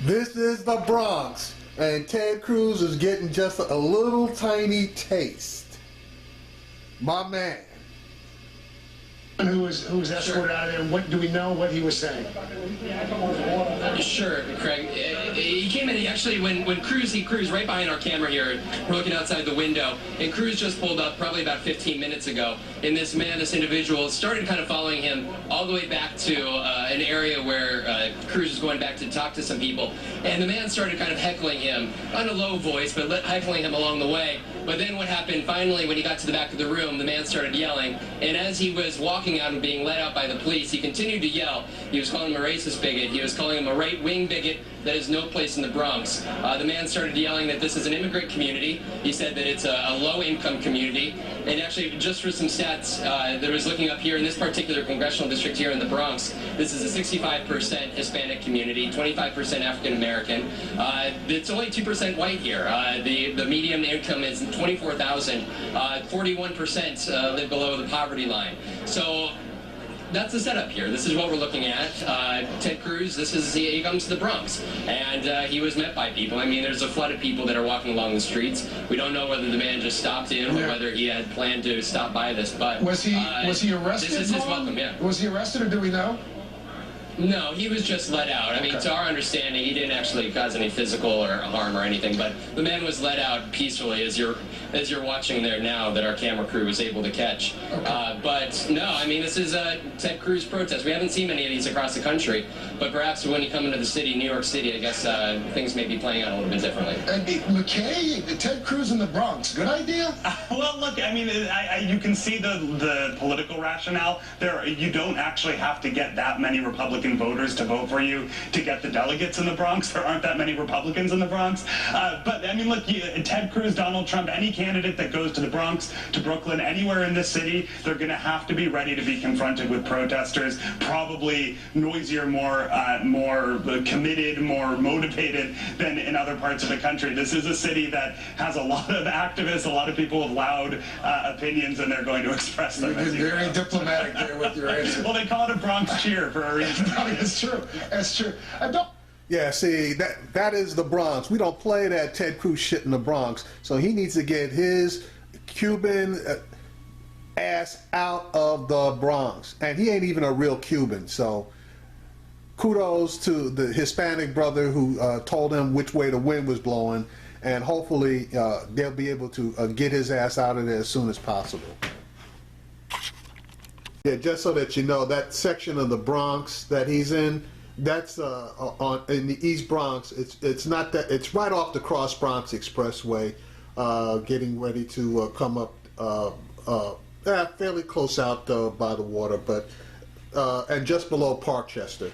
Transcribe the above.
This is the Bronx, and Ted Cruz is getting just a little tiny taste. My man. Who was escorted out of there, and what do we know what he was saying? Sure, Craig. He came in, actually, when Cruz right behind our camera here, we're looking outside the window, and Cruz just pulled up probably about 15 minutes ago, and this individual, started kind of following him all the way back to an area where Cruz is going back to talk to some people, and the man started kind of heckling him, on a low voice, but heckling him along the way. But then what happened, finally, when he got to the back of the room, the man started yelling, and as he was walking out and being led out by the police, he continued to yell. He was calling him a racist bigot. He was calling him a right-wing bigot that has no place in the Bronx. The man started yelling that this is an immigrant community. He said that it's a low-income community. And actually, just for some stats, that was looking up here in this particular congressional district here in the Bronx, this is a 65% Hispanic community, 25% African-American. It's only 2% white here. The median income is $24,000. 41% live below the poverty line. So that's the setup here. This is what we're looking at. Ted Cruz, he comes to the Bronx, and he was met by people. I mean, there's a flood of people that are walking along the streets. We don't know whether the man just stopped in or whether he had planned to stop by this, but was he arrested? This is his welcome, yeah. Was he arrested, or do we know? No, he was just let out. I mean, to our understanding, he didn't actually cause any physical or harm or anything, but the man was let out peacefully, as you're watching there now, that our camera crew was able to catch. Okay. But no, I mean, this is a Ted Cruz protest. We haven't seen many of these across the country, but perhaps when you come into the city, New York City, I guess things may be playing out a little bit differently. And McKay, Ted Cruz in the Bronx, good idea? Well, look, I mean, you can see the political rationale there. You don't actually have to get that many Republican voters to vote for you to get the delegates in the Bronx. There aren't that many Republicans in the Bronx. But I mean, look, Ted Cruz, Donald Trump, any candidate that goes to the Bronx, to Brooklyn, anywhere in this city, they're going to have to be ready to be confronted with protesters, probably noisier, more committed, more motivated than in other parts of the country. This is a city that has a lot of activists, a lot of people with loud opinions, and they're going to express them. You're very diplomatic there with your answer. Well, they call it a Bronx cheer for a reason. It's true. That's true. Yeah, see, that is the Bronx. We don't play that Ted Cruz shit in the Bronx. So he needs to get his Cuban ass out of the Bronx. And he ain't even a real Cuban. So kudos to the Hispanic brother who told him which way the wind was blowing. And hopefully they'll be able to get his ass out of there as soon as possible. Yeah, just so that you know, that section of the Bronx that he's in, that's in the East Bronx. It's not that, it's right off the Cross Bronx Expressway, getting ready to come up fairly close out by the water, but and just below Parkchester.